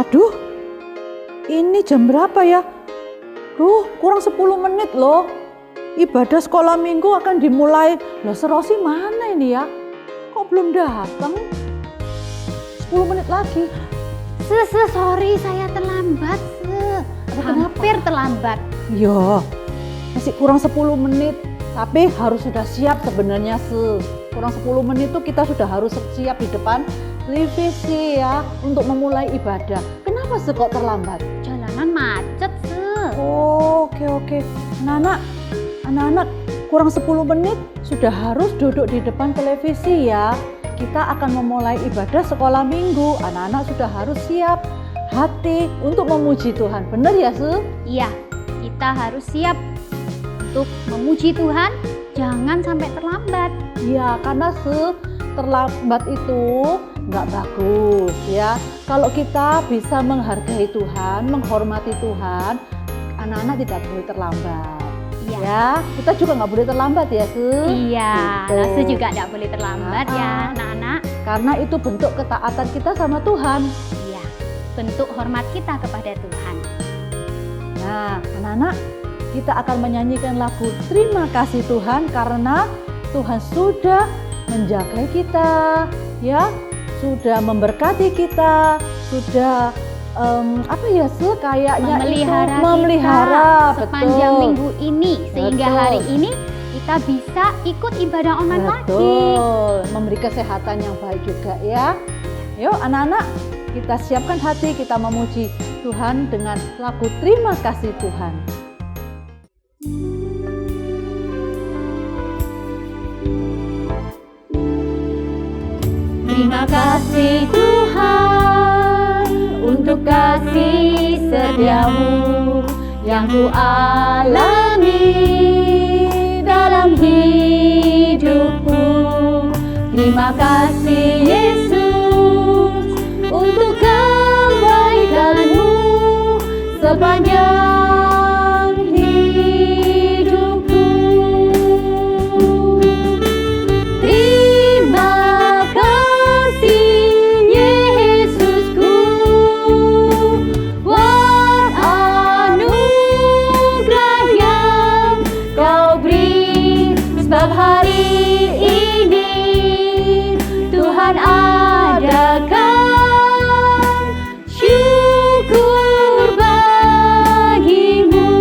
Waduh, ini jam berapa ya? Kurang 10 menit loh. Ibadah sekolah minggu akan dimulai. Loh, Serosi mana ini ya? Kok belum datang? 10 menit lagi. Sorry, saya terlambat. Hampir terlambat. Iya, masih kurang 10 menit. Tapi harus sudah siap sebenarnya. Kurang 10 menit tuh kita sudah harus siap di depan televisi ya untuk memulai ibadah. Kenapa kok terlambat? Jalanan macet. Oke. Anak-anak kurang 10 menit sudah harus duduk di depan televisi ya. Kita akan memulai ibadah sekolah minggu. Anak-anak sudah harus siap hati untuk memuji Tuhan. Benar ya, Iya, kita harus siap untuk memuji Tuhan. Jangan sampai terlambat. Iya, karena terlambat itu nggak bagus ya. Kalau kita bisa menghargai Tuhan, menghormati Tuhan, anak-anak tidak boleh terlambat. Iya. Ya, kita juga nggak boleh terlambat ya, Iya, Gitu. juga tidak boleh terlambat ya, anak-anak. Karena itu bentuk ketaatan kita sama Tuhan. Iya, bentuk hormat kita kepada Tuhan. Nah, anak-anak, kita akan menyanyikan lagu Terima Kasih Tuhan karena Tuhan sudah menjaga kita, ya, sudah memberkati kita, sudah kayaknya memelihara kita sepanjang betul. minggu ini sehingga Betul. hari ini kita bisa ikut ibadah online lagi. Betul, memberi kesehatan yang baik juga ya. Yuk anak-anak, kita siapkan hati, kita memuji Tuhan dengan lagu Terima Kasih Tuhan. Terima kasih Tuhan untuk kasih setiamu yang ku alami dalam hidupku. Terima kasih Yesus untuk kebaikanmu sepanjang hidupku. Terima kasih Yesusku buat anugerah yang kau beri, sebab hari ini Tuhan adakan syukur bagimu.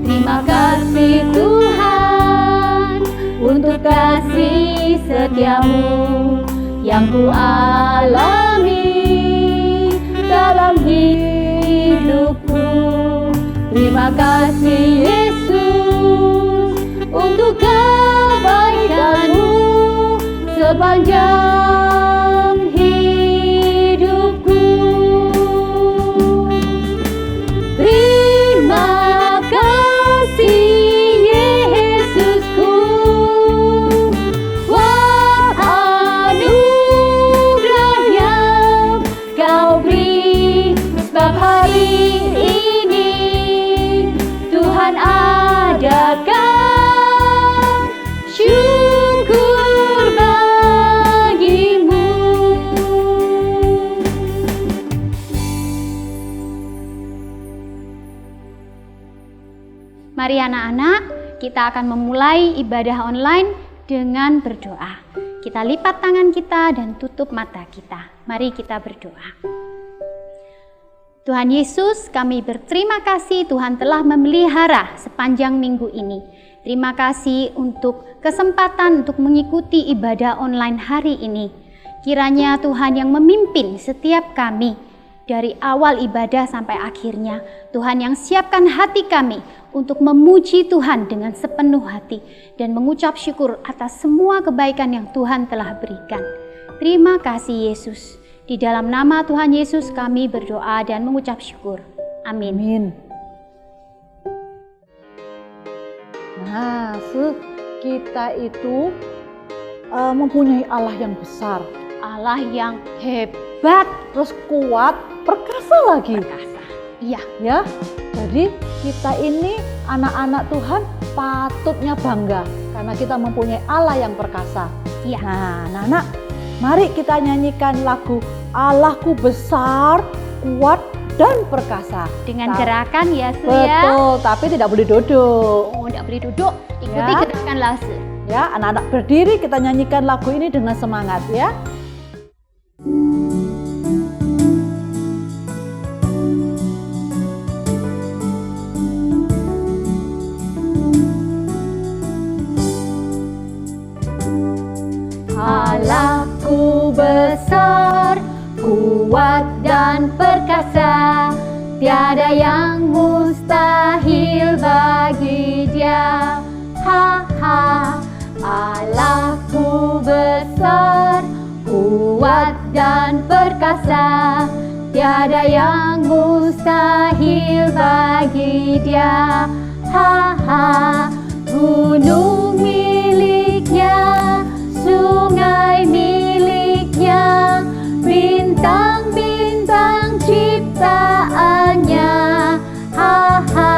Terima kasih Tuhan untuk kasih setiamu yang ku alami dalam hidupku. Terima kasih Yesus untuk kebaikanmu sepanjang hidupku. Terima kasih Yesusku buat anugerah yang kau beri, sebab hari ini Tuhan adakan syukur bagimu. Mari anak-anak, kita akan memulai ibadah online dengan berdoa. Kita lipat tangan kita dan tutup mata kita. Mari kita berdoa. Tuhan Yesus, kami berterima kasih Tuhan telah memelihara sepanjang minggu ini. Terima kasih untuk kesempatan untuk mengikuti ibadah online hari ini. Kiranya Tuhan yang memimpin setiap kami dari awal ibadah sampai akhirnya. Tuhan yang siapkan hati kami untuk memuji Tuhan dengan sepenuh hati dan mengucap syukur atas semua kebaikan yang Tuhan telah berikan. Terima kasih Yesus. Di dalam nama Tuhan Yesus kami berdoa dan mengucap syukur. Amin. Amin. Nah, kita itu mempunyai Allah yang besar, Allah yang hebat, terus kuat, perkasa lagi. perkasa. Iya, Ya, jadi kita ini anak-anak Tuhan patutnya bangga karena kita mempunyai Allah yang perkasa. iya. Nah, anak-anak, mari kita nyanyikan lagu Allahku besar, kuat, dan perkasa. Dengan gerakan ya, Su ya. Betul, tapi tidak boleh duduk. Oh, tidak boleh duduk. Ikuti Ya. gerakan Lase. Ya, anak-anak berdiri, kita nyanyikan lagu ini dengan semangat ya. Allahku besar, kuat dan perkasa, tiada yang mustahil bagi Dia. Ha ha. Allahku besar, kuat dan perkasa, tiada yang mustahil bagi Dia. Ha ha. Gunung miliknya, sungai miliknya, bintang-bintang ciptaannya. Ha ha.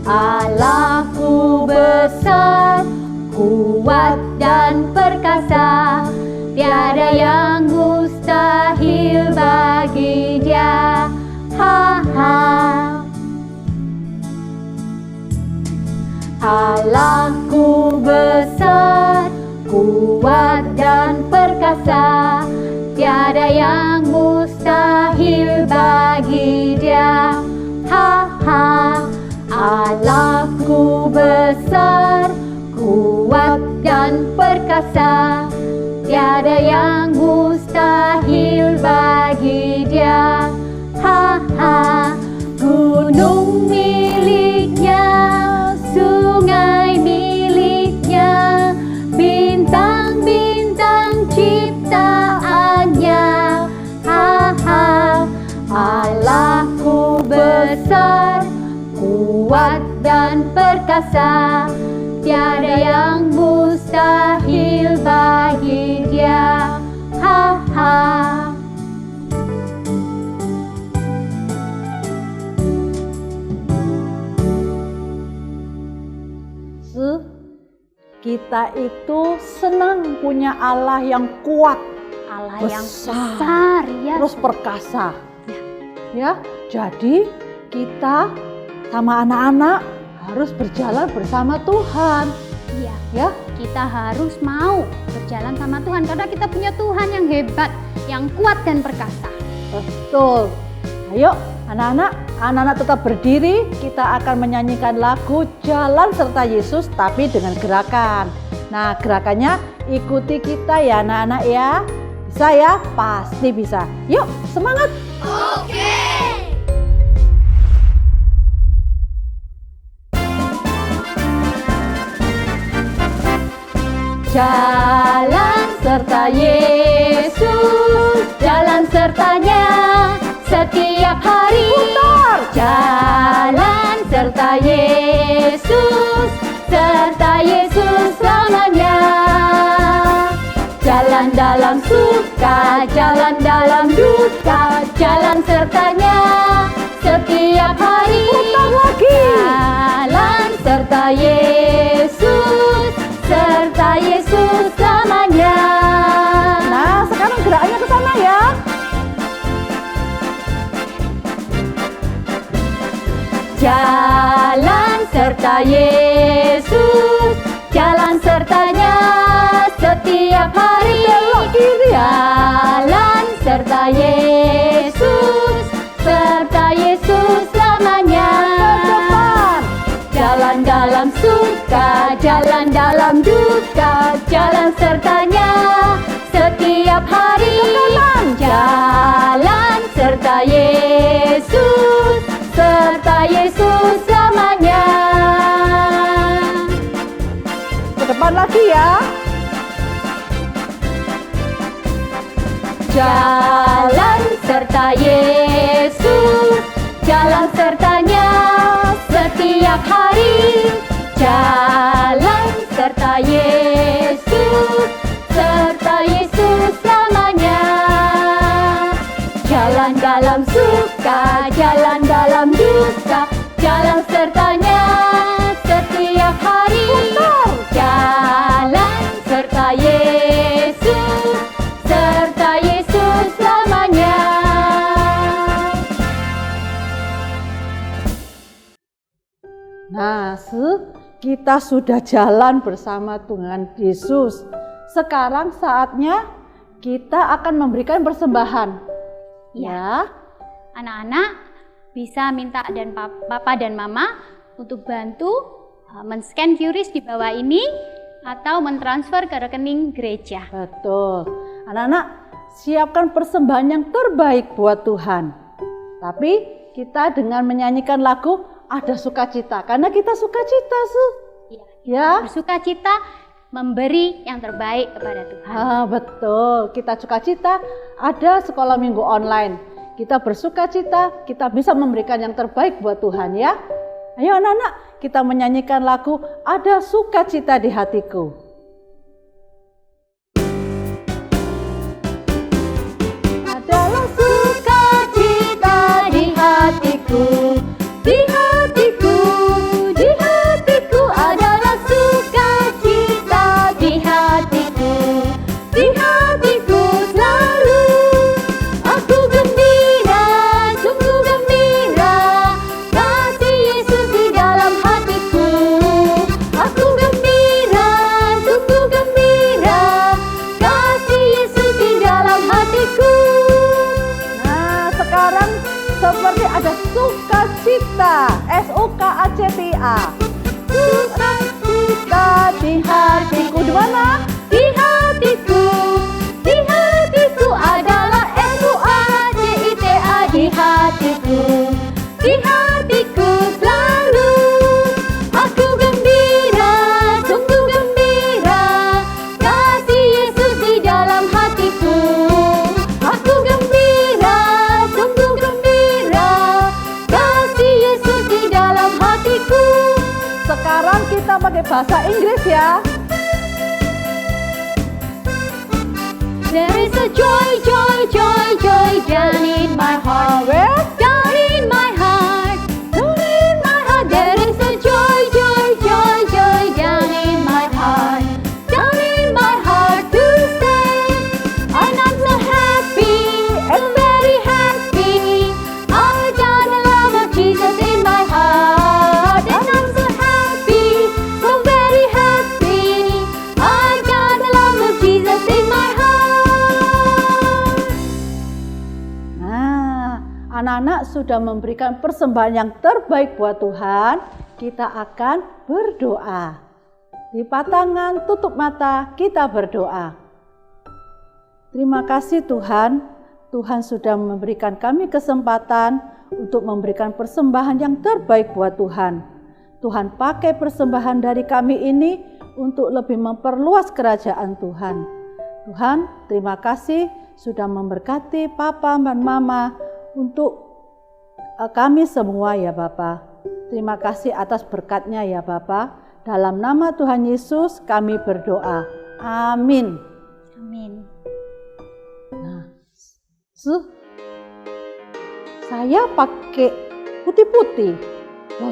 Allahku besar, kuat dan perkasa, tiada yang mustahil bagi Dia. Ha ha. Allahku besar, kuat dan perkasa, tiada yang mustahil bagi Dia. Ha ha. Allahku besar, kuat dan perkasa, tiada yang mustahil bagi Dia. Ha ha. Gunung miliknya, sungai miliknya, bintang-bintang ciptaannya. Ha ha. Allahku besar, kuat dan perkasa, tiada yang mustahil bagi Dia. Ha ha. Kita itu senang punya Allah yang kuat, Allah besar, yang besar ya. terus perkasa. Ya, jadi kita sama anak-anak harus berjalan bersama Tuhan. Iya, Ya, kita harus mau berjalan sama Tuhan karena kita punya Tuhan yang hebat, yang kuat dan perkasa. betul. Ayo anak-anak tetap berdiri, kita akan menyanyikan lagu Jalan Serta Yesus tapi dengan gerakan. Nah, gerakannya ikuti kita ya anak-anak ya. Bisa ya? Pasti bisa. Yuk, semangat! Jalan serta Yesus, jalan sertanya setiap hari. Putar! Jalan serta Yesus, serta Yesus selamanya. Jalan dalam suka, jalan dalam duka, jalan sertanya setiap hari. Putar lagi! Jalan serta Yesus, serta Yesus selamanya. Nah, sekarang gerakannya ke sana ya. Jalan serta Yesus, jalan sertanya setiap hari. Belok kiri. Jalan serta Yesus, serta Yesus selamanya. Depan. Jalan dalam suka, jalan dalam duka, jalan sertanya setiap hari. kanan. Jalan serta Yesus, serta Yesus selamanya. Ke depan lagi ya. Jalan serta Yesus, jalan sertanya setiap hari. Jalan serta Yesus, serta Yesus selamanya. Jalan dalam suka, jalan dalam duka, jalan sertanya setiap hari. Jalan serta Yesus, serta Yesus selamanya. Nah, kita sudah jalan bersama Tuhan Yesus. Sekarang saatnya kita akan memberikan persembahan. Ya. Anak-anak bisa minta dan papa dan mama untuk bantu men-scan QRIS di bawah ini atau mentransfer ke rekening gereja. Betul. Anak-anak, siapkan persembahan yang terbaik buat Tuhan. Tapi kita dengan menyanyikan lagu Ada Sukacita, karena kita sukacita, ya. Bersukacita memberi yang terbaik kepada Tuhan. Betul, kita sukacita ada sekolah minggu online. Kita bersukacita, kita bisa memberikan yang terbaik buat Tuhan, ya. Ayo anak-anak, kita menyanyikan lagu Ada Sukacita di Hatiku. Adalah sukacita di hatiku, di hatiku, di hatiku adalah sukacita di hatiku, di hatiku selalu. Aku gembira, sungguh gembira, kasih Yesus di dalam hatiku. Aku gembira, sungguh gembira, kasih Yesus di dalam hatiku. Nah, sekarang seperti ada sukacita, S-U-K-A-C-T-A. Sukacita di hatiku. Di mana? Di hatiku. Di hatiku adalah S-U-A-C-I-T-A. Di hatiku. Di hatiku selalu. Aku gembira, sungguh gembira, kasih Yesus di dalam hatiku. Aku gembira, sungguh gembira, kasih Yesus di dalam hatiku. Sekarang kita pakai bahasa Inggris, ya. There is a joy, joy, joy, joy down in my heart. Where? Down in my heart. Down in my heart. There is a joy, joy, joy, joy down in my heart. Down in my heart to stay. And I'm so happy and very happy. I got the love of Jesus in my heart. And I'm so happy, so very happy. I got the love of Jesus in my heart. Nah, anak-anak sudah memberikan persembahan yang terbaik buat Tuhan. Kita akan berdoa. Lipat tangan, tutup mata, kita berdoa. Terima kasih Tuhan, Tuhan sudah memberikan kami kesempatan untuk memberikan persembahan yang terbaik buat Tuhan. Tuhan pakai persembahan dari kami ini untuk lebih memperluas kerajaan Tuhan. Tuhan, terima kasih sudah memberkati Papa dan Mama untuk kami semua ya Bapa. Terima kasih atas berkatnya ya Bapa. Dalam nama Tuhan Yesus kami berdoa. Amin. Amin. Nah, saya pakai putih-putih,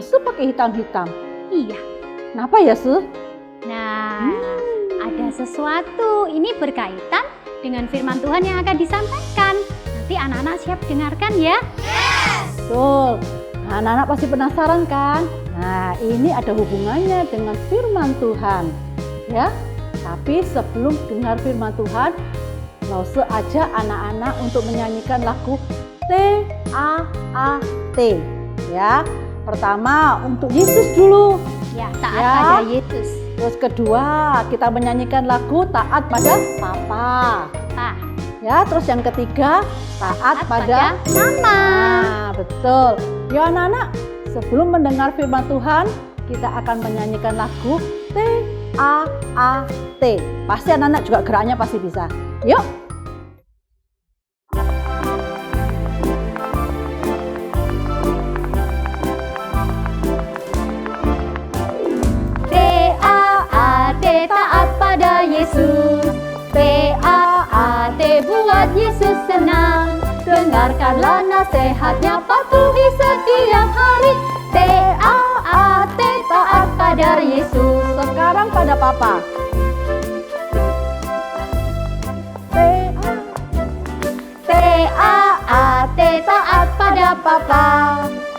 Su pakai hitam-hitam. Iya. Kenapa ya, Su? Nah, ada sesuatu. Ini berkaitan dengan firman Tuhan yang akan disampaikan. Nanti anak-anak siap dengarkan ya. Betul. Nah, anak-anak pasti penasaran kan? Nah, ini ada hubungannya dengan firman Tuhan. Ya. Tapi sebelum dengar firman Tuhan, Lause ajak anak-anak untuk menyanyikan lagu T-A-A-T. Ya. Pertama untuk Yesus dulu. Ya, taat pada Yesus. Terus kedua, kita menyanyikan lagu taat pada Papa. Ya, terus yang ketiga, taat pada Mama. Nah, betul. Ya anak-anak, sebelum mendengar firman Tuhan, kita akan menyanyikan lagu T-A-A-T. Pasti anak-anak juga geraknya pasti bisa. Yuk. T-A-A-T, taat pada Yesus. T-A-A-T, buat Yesus senang. Dengarkanlah nasihatnya, patuhi setiap hari. T-A-A-T, taat pada Yesus. Sekarang pada Papa. T-A-A-T, taat pada Papa.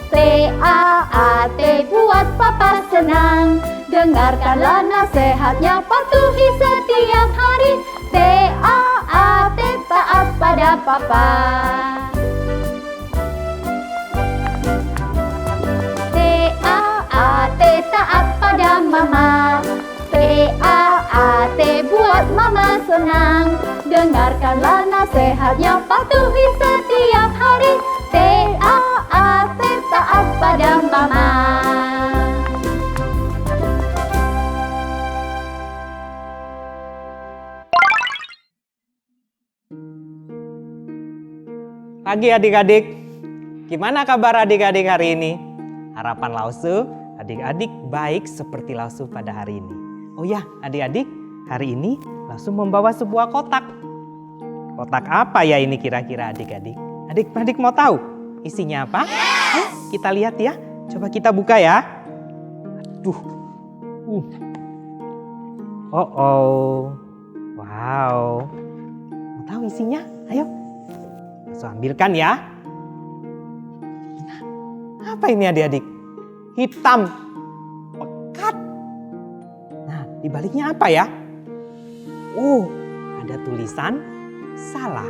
T-A-A-T, buat Papa senang. Dengarkanlah nasihatnya, patuhi setiap hari. T-A-A-T, taat pada papa. T-A-A-T, taat pada mama. T-A-A-T, buat mama senang. Dengarkanlah nasihatnya, patuhi setiap hari. T-A-A-T, taat pada mama. Pagi adik-adik, gimana kabar adik-adik hari ini? Harapan Lausu, adik-adik baik seperti Lausu pada hari ini. Oh ya adik-adik, hari ini Lausu membawa sebuah kotak. Kotak apa ya ini kira-kira adik-adik? Adik-adik mau tahu isinya apa? Kita lihat ya, coba kita buka ya. Aduh, oh, wow. Mau tahu isinya? Ayo. Langsung ambilkan ya. Nah, apa ini adik-adik? Hitam, pekat. Nah, di baliknya apa ya? Oh, ada tulisan salah.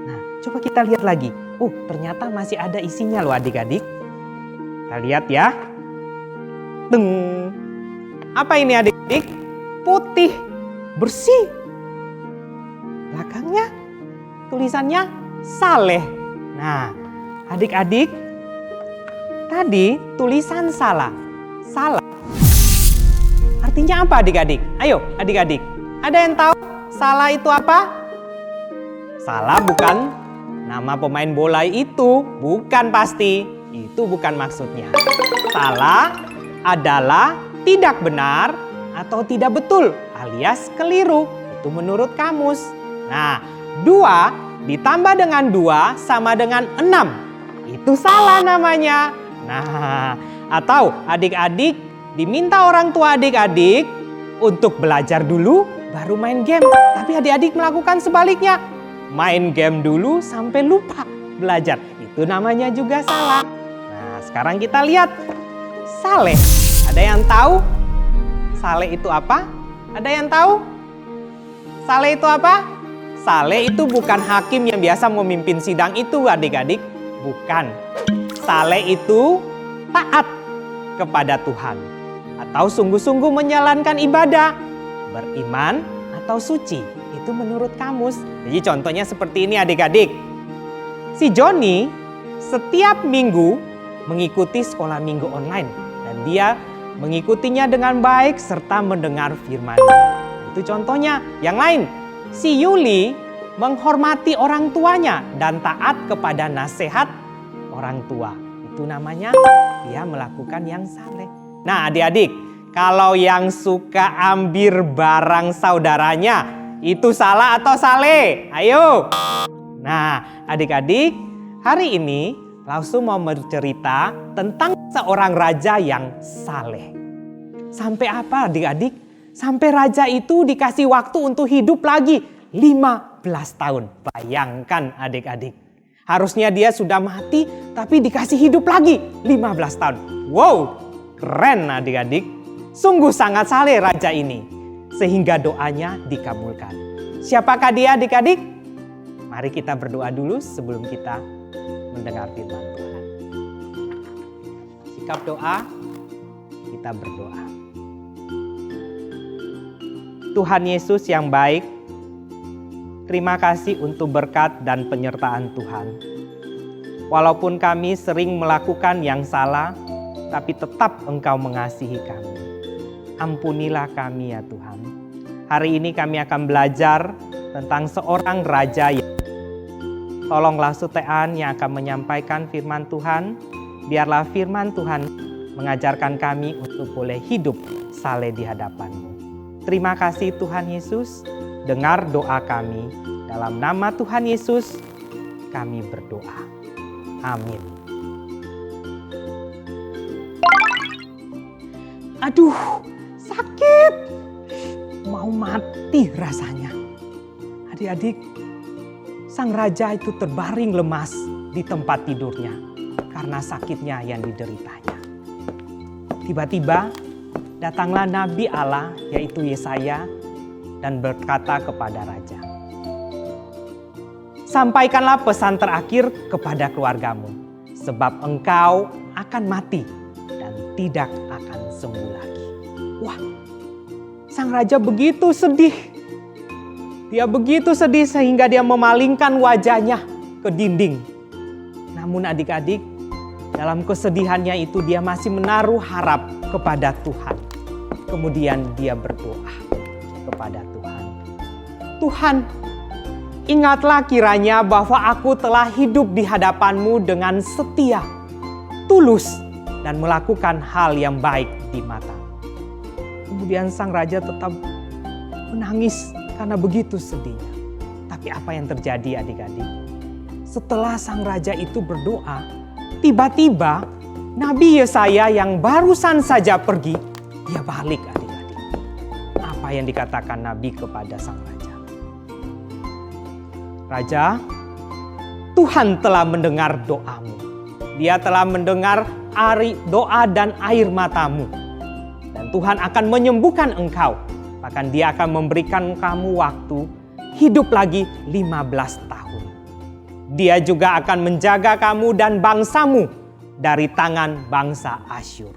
Nah, coba kita lihat lagi. Oh, ternyata masih ada isinya loh adik-adik. Kita lihat ya. Teng. Apa ini adik-adik? Putih, bersih. Belakangnya tulisannya Saleh. Nah, adik-adik, tadi tulisan salah. Salah. Artinya apa adik-adik? Ayo adik-adik, ada yang tahu salah itu apa? Salah bukan nama pemain bola itu. Bukan pasti. Itu bukan maksudnya. Salah adalah tidak benar atau tidak betul alias keliru. Itu menurut kamus. Nah, 2 ditambah dengan 2 sama dengan 6. Itu salah namanya. Nah, atau adik-adik diminta orang tua adik-adik untuk belajar dulu baru main game. Tapi adik-adik melakukan sebaliknya. Main game dulu sampai lupa belajar. Itu namanya juga salah. Nah, sekarang kita lihat. Saleh. Ada yang tahu? Saleh itu apa? Ada yang tahu? Saleh itu apa? Saleh itu bukan hakim yang biasa memimpin sidang itu adik-adik. Bukan. Saleh itu taat kepada Tuhan. Atau sungguh-sungguh menjalankan ibadah. Beriman atau suci. Itu menurut kamus. Jadi contohnya seperti ini adik-adik. Si Joni setiap minggu mengikuti sekolah minggu online. Dan dia mengikutinya dengan baik serta mendengar firman. Itu contohnya. Yang lain. Si Yuli menghormati orang tuanya dan taat kepada nasihat orang tua. Itu namanya dia melakukan yang saleh. Nah adik-adik, kalau yang suka ambil barang saudaranya, itu salah atau saleh? Ayo. Nah adik-adik, hari ini Lausu mau bercerita tentang seorang raja yang saleh. Sampai apa adik-adik? Sampai raja itu dikasih waktu untuk hidup lagi 15 tahun. Bayangkan adik-adik. Harusnya dia sudah mati tapi dikasih hidup lagi 15 tahun. Wow, keren adik-adik. Sungguh sangat saleh raja ini. Sehingga doanya dikabulkan. Siapakah dia adik-adik? Mari kita berdoa dulu sebelum kita mendengar firman Tuhan. Sikap doa, kita berdoa. Tuhan Yesus yang baik, terima kasih untuk berkat dan penyertaan Tuhan. Walaupun kami sering melakukan yang salah, tapi tetap Engkau mengasihi kami. Ampunilah kami ya Tuhan. Hari ini kami akan belajar tentang seorang raja yang tolonglah Sutean yang akan menyampaikan firman Tuhan. Biarlah firman Tuhan mengajarkan kami untuk boleh hidup saleh di hadapan-Mu. Terima kasih Tuhan Yesus, dengar doa kami. Dalam nama Tuhan Yesus, kami berdoa. Amin. Aduh, sakit. Mau mati rasanya. Adik-adik, sang raja itu terbaring lemas di tempat tidurnya karena sakitnya yang dideritanya. Tiba-tiba datanglah Nabi Allah yaitu Yesaya dan berkata kepada raja, "Sampaikanlah pesan terakhir kepada keluargamu, sebab engkau akan mati dan tidak akan sembuh lagi." Wah, sang raja begitu sedih. Dia begitu sedih sehingga dia memalingkan wajahnya ke dinding. Namun adik-adik, dalam kesedihannya itu dia masih menaruh harap kepada Tuhan. Kemudian dia berdoa kepada Tuhan. "Tuhan, ingatlah kiranya bahwa aku telah hidup di hadapan-Mu dengan setia, tulus, dan melakukan hal yang baik di mata." Kemudian sang raja tetap menangis karena begitu sedihnya. Tapi apa yang terjadi adik-adik? Setelah sang raja itu berdoa, tiba-tiba Nabi Yesaya yang barusan saja pergi, dia balik adik-adik. Apa yang dikatakan Nabi kepada sang raja? "Raja, Tuhan telah mendengar doamu. Dia telah mendengar doa dan air matamu. Dan Tuhan akan menyembuhkan engkau. Bahkan Dia akan memberikan kamu waktu hidup lagi 15 tahun. Dia juga akan menjaga kamu dan bangsamu dari tangan bangsa Asyur."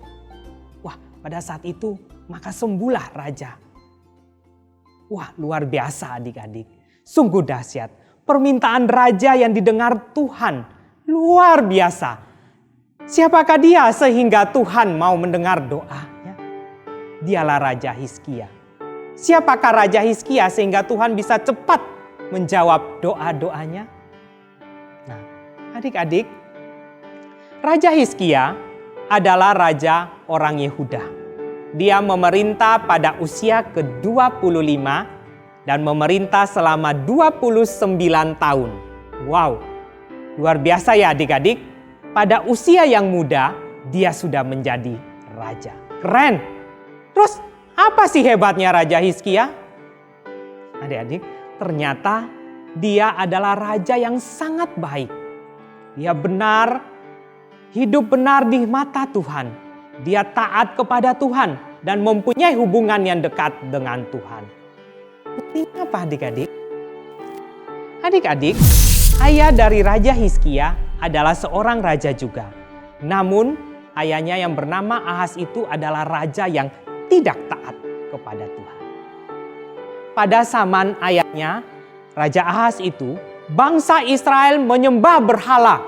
Wah, pada saat itu maka sembuhlah raja. Wah, luar biasa adik-adik. Sungguh dahsyat. Permintaan raja yang didengar Tuhan luar biasa. Siapakah dia sehingga Tuhan mau mendengar doanya? Dialah Raja Hizkia. Siapakah Raja Hizkia sehingga Tuhan bisa cepat menjawab doa-doanya? Nah, adik-adik, Raja Hizkia adalah raja orang Yehuda. Dia memerintah pada usia ke-25 dan memerintah selama 29 tahun. Wow, luar biasa ya adik-adik. Pada usia yang muda, dia sudah menjadi raja. Keren. Terus apa sih hebatnya Raja Hizkia? Adik-adik, ternyata dia adalah raja yang sangat baik. Dia benar, hidup benar di mata Tuhan. Dia taat kepada Tuhan dan mempunyai hubungan yang dekat dengan Tuhan. Buktinya apa adik-adik? Adik-adik, ayah dari Raja Hizkia adalah seorang raja juga. Namun ayahnya yang bernama Ahaz itu adalah raja yang tidak taat kepada Tuhan. Pada zaman ayahnya, Raja Ahaz itu, bangsa Israel menyembah berhala.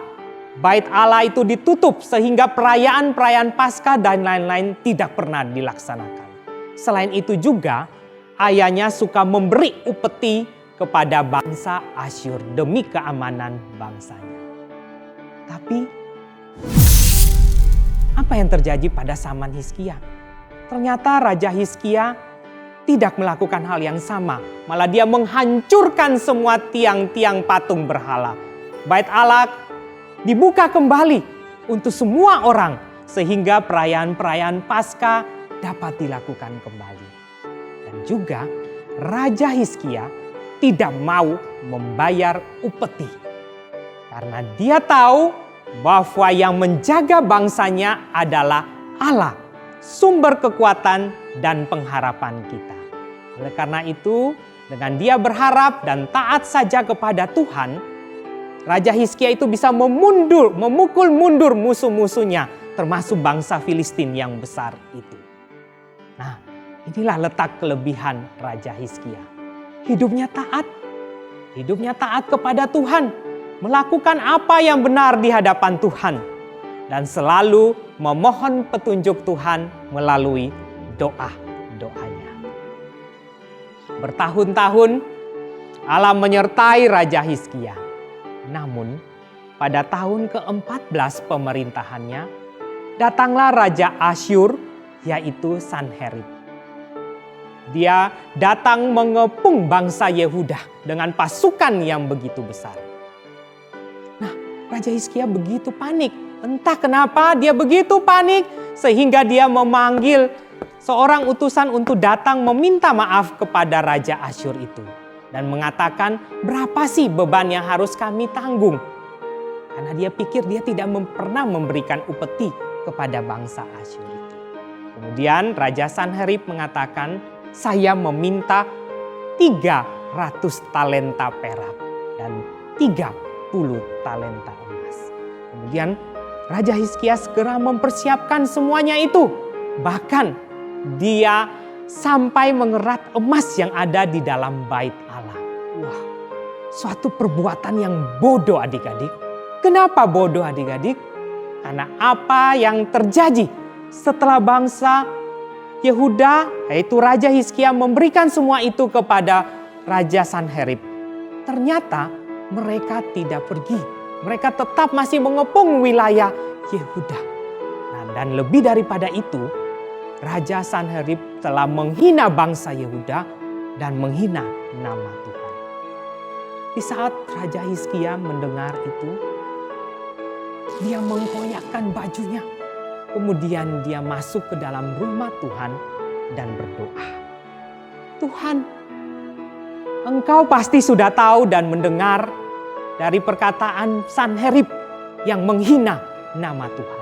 Bait Allah itu ditutup sehingga perayaan-perayaan Paskah dan lain-lain tidak pernah dilaksanakan. Selain itu juga, ayahnya suka memberi upeti kepada bangsa Asyur demi keamanan bangsanya. Tapi, apa yang terjadi pada zaman Hizkia? Ternyata Raja Hizkia tidak melakukan hal yang sama. Malah dia menghancurkan semua tiang-tiang patung berhala. Bait Allah dibuka kembali untuk semua orang sehingga perayaan-perayaan Paskah dapat dilakukan kembali. Dan juga Raja Hizkia tidak mau membayar upeti. Karena dia tahu bahwa yang menjaga bangsanya adalah Allah, sumber kekuatan dan pengharapan kita. Oleh karena itu, dengan dia berharap dan taat saja kepada Tuhan, Raja Hizkia itu bisa memukul mundur musuh-musuhnya, termasuk bangsa Filistin yang besar itu. Nah, inilah letak kelebihan Raja Hizkia. Hidupnya taat kepada Tuhan, melakukan apa yang benar di hadapan Tuhan, dan selalu memohon petunjuk Tuhan melalui doa-doanya. Bertahun-tahun Allah menyertai Raja Hizkia. Namun pada tahun ke-14 pemerintahannya, datanglah Raja Asyur, yaitu Sanherib. Dia datang mengepung bangsa Yehuda dengan pasukan yang begitu besar. Nah, Raja Hizkia begitu panik. Entah kenapa dia begitu panik sehingga dia memanggil seorang utusan untuk datang meminta maaf kepada Raja Asyur itu. Dan mengatakan, berapa sih beban yang harus kami tanggung? Karena dia pikir dia tidak pernah memberikan upeti kepada bangsa Asyur itu. Kemudian Raja Sanherib mengatakan, saya meminta 300 talenta perak dan 30 talenta emas. Kemudian Raja Hizkia segera mempersiapkan semuanya itu. Bahkan dia sampai mengerat emas yang ada di dalam bait Allah. Wah, suatu perbuatan yang bodoh adik-adik. Kenapa bodoh adik-adik? Karena apa yang terjadi setelah bangsa Yehuda, yaitu Raja Hizkia memberikan semua itu kepada Raja Sanherib. Ternyata mereka tidak pergi. Mereka tetap masih mengepung wilayah Yehuda. Nah, dan lebih daripada itu, Raja Sanherib telah menghina bangsa Yehuda dan menghina nama Tuhan. Di saat Raja Hizkia mendengar itu, dia mengkoyakkan bajunya. Kemudian dia masuk ke dalam rumah Tuhan dan berdoa. Tuhan, Engkau pasti sudah tahu dan mendengar dari perkataan Sanherib yang menghina nama Tuhan.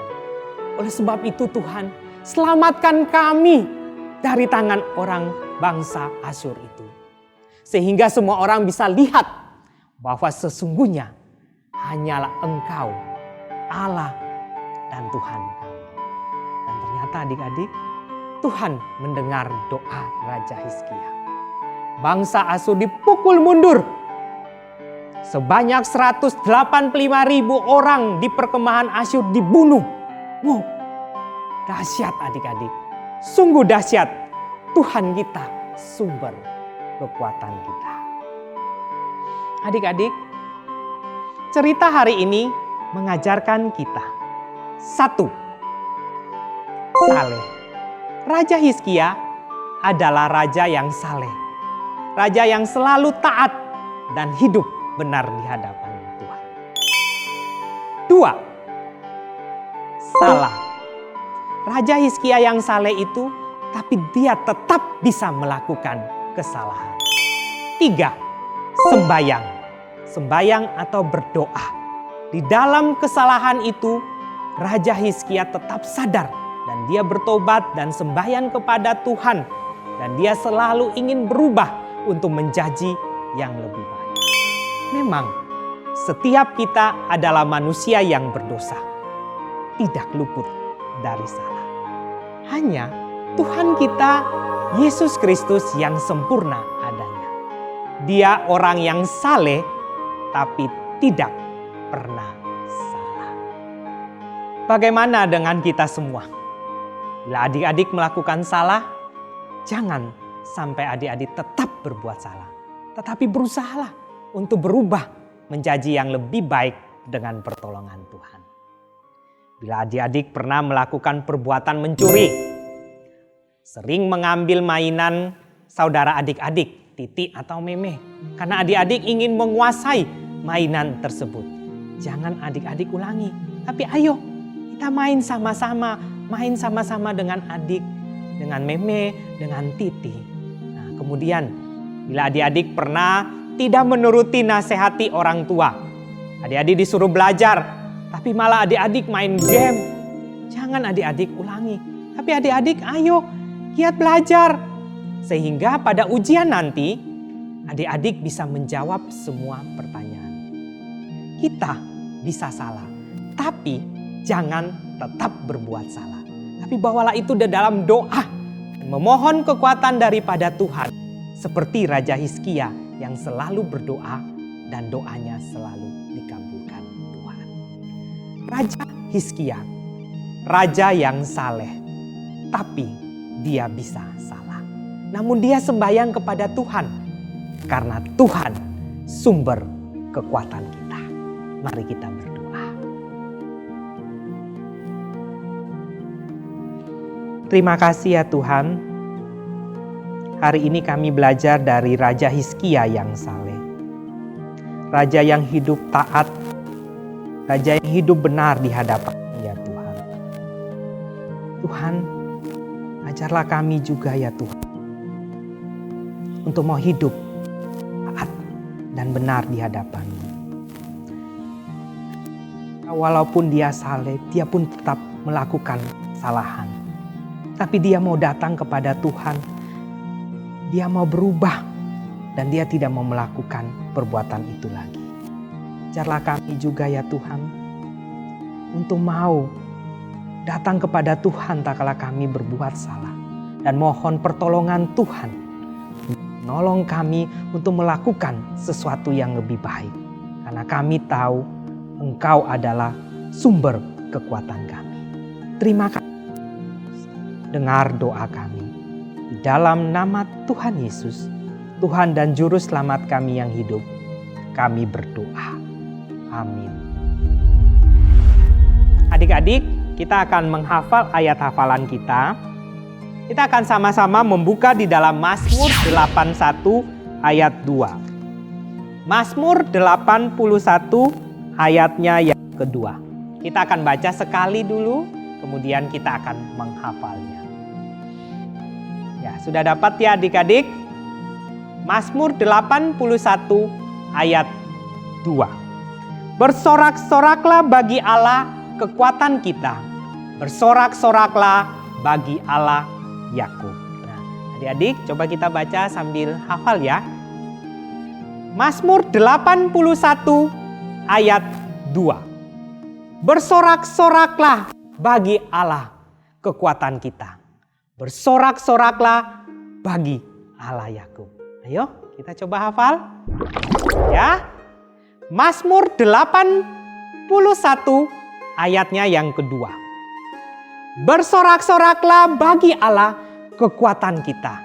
Oleh sebab itu Tuhan, selamatkan kami dari tangan orang bangsa Asyur itu. Sehingga semua orang bisa lihat bahwa sesungguhnya hanyalah Engkau, Allah dan Tuhan kami. Dan ternyata adik-adik, Tuhan mendengar doa Raja Hizkia. Bangsa Asyur dipukul mundur. Sebanyak 185.000 orang di perkemahan Asyur dibunuh. Wow, dahsyat adik-adik. Sungguh dahsyat. Tuhan kita sumber kekuatan kita. Adik-adik, cerita hari ini mengajarkan kita. 1. Saleh. Raja Hizkia adalah raja yang saleh. Raja yang selalu taat dan hidup benar di hadapan Tuhan. 2. Salah. Raja Hizkia yang saleh itu, tapi dia tetap bisa melakukan kesalahan. 3. Sembayang. Sembayang atau berdoa. Di dalam kesalahan itu, Raja Hizkia tetap sadar dan dia bertobat dan sembahyang kepada Tuhan. Dan dia selalu ingin berubah untuk menjadi yang lebih baik. Memang setiap kita adalah manusia yang berdosa, tidak luput dari salah. Hanya Tuhan kita, Yesus Kristus yang sempurna adanya. Dia orang yang saleh, tapi tidak pernah salah. Bagaimana dengan kita semua? Bila adik-adik melakukan salah, jangan sampai adik-adik tetap berbuat salah. Tetapi berusahalah untuk berubah menjadi yang lebih baik dengan pertolongan Tuhan. Bila adik-adik pernah melakukan perbuatan mencuri, sering mengambil mainan saudara adik-adik, Titi atau Meme, karena adik-adik ingin menguasai mainan tersebut. Jangan adik-adik ulangi, tapi ayo kita main sama-sama dengan adik, dengan Meme, dengan Titi. Nah, kemudian bila adik-adik pernah tidak menuruti nasihati orang tua, adik-adik disuruh belajar, tapi malah adik-adik main game. Jangan adik-adik ulangi, tapi adik-adik ayo giat belajar. Sehingga pada ujian nanti, adik-adik bisa menjawab semua pertanyaan. Kita bisa salah, tapi jangan tetap berbuat salah. Tapi bawalah itu dalam doa dan memohon kekuatan daripada Tuhan. Seperti Raja Hizkia yang selalu berdoa dan doanya selalu dikabulkan Tuhan. Raja Hizkia, raja yang saleh, tapi dia bisa salah. Namun dia sembahyang kepada Tuhan karena Tuhan sumber kekuatan kita. Mari kita berdoa. Terima kasih ya Tuhan. Hari ini kami belajar dari Raja Hizkia yang saleh. Raja yang hidup taat. Raja yang hidup benar di hadapan ya Tuhan. Tuhan, ajarlah kami juga ya Tuhan. Untuk mau hidup taat dan benar di hadapan-Mu. Walaupun dia saleh, dia pun tetap melakukan kesalahan. Tapi dia mau datang kepada Tuhan. Dia mau berubah dan dia tidak mau melakukan perbuatan itu lagi. Ajarlah kami juga ya Tuhan, untuk mau datang kepada Tuhan tak kala kami berbuat salah. Dan mohon pertolongan Tuhan, nolong kami untuk melakukan sesuatu yang lebih baik. Karena kami tahu Engkau adalah sumber kekuatan kami. Terima kasih. Dengar doa kami. Di dalam nama Tuhan Yesus, Tuhan dan Juru Selamat kami yang hidup, kami berdoa. Amin. Adik-adik, kita akan menghafal ayat hafalan kita. Kita akan sama-sama membuka di dalam Mazmur 81 ayat 2. Mazmur 81 ayatnya yang kedua. Kita akan baca sekali dulu, kemudian kita akan menghafalnya. Ya, sudah dapat ya adik-adik? Mazmur 81 ayat 2. Bersorak-soraklah bagi Allah kekuatan kita. Bersorak-soraklah bagi Allah Yakub. Nah, adik-adik coba kita baca sambil hafal ya. Mazmur 81 ayat 2. Bersorak-soraklah bagi Allah kekuatan kita. Bersorak-soraklah bagi Allah Yakub. Ayo kita coba hafal. Ya. Mazmur 81 ayatnya yang kedua. Bersorak-soraklah bagi Allah kekuatan kita.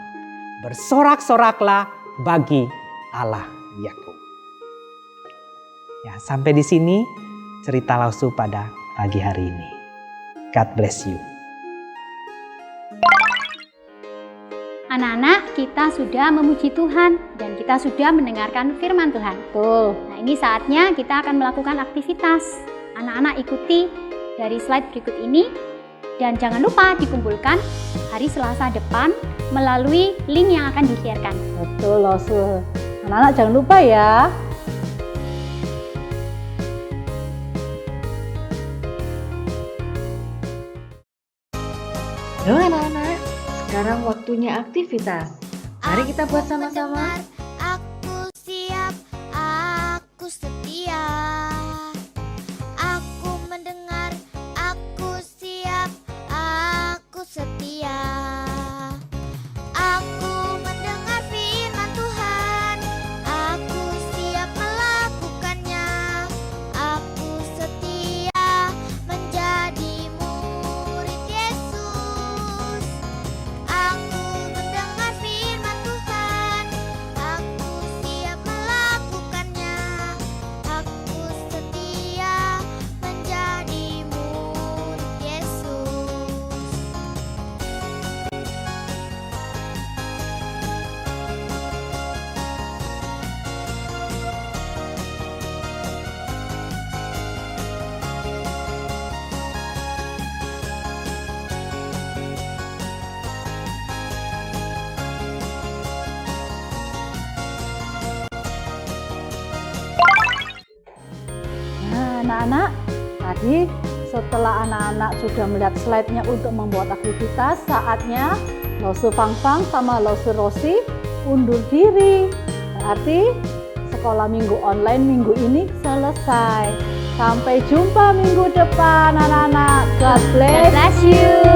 Bersorak-soraklah bagi Allah Yakub. Ya, sampai di sini cerita Lausu pada pagi hari ini. God bless you. Anak-anak, kita sudah memuji Tuhan dan kita sudah mendengarkan firman Tuhan. Betul. Nah, ini saatnya kita akan melakukan aktivitas. Anak-anak ikuti dari slide berikut ini dan jangan lupa dikumpulkan hari Selasa depan melalui link yang akan di-share-kan. Betul, Lausu. Anak-anak jangan lupa ya. Halo anak-anak, sekarang waktunya aktivitas. Mari kita buat sama-sama. Aku siap, aku setia. Aku mendengar, aku siap, aku setia. Aku mendengar firman Tuhan, aku siap melakukannya. Aku setia menjadi murid Yesus. Aku mendengar firman Tuhan, aku siap melakukannya. Aku setia menjadi murid Yesus. Nah, anak-anak, tadi setelah anak-anak sudah melihat slide-nya untuk membuat aktivitas, saatnya Lausu Fangfang sama Lausu Rosi undur diri. Berarti sekolah minggu online minggu ini selesai. Sampai jumpa minggu depan anak-anak. God God bless. bless you.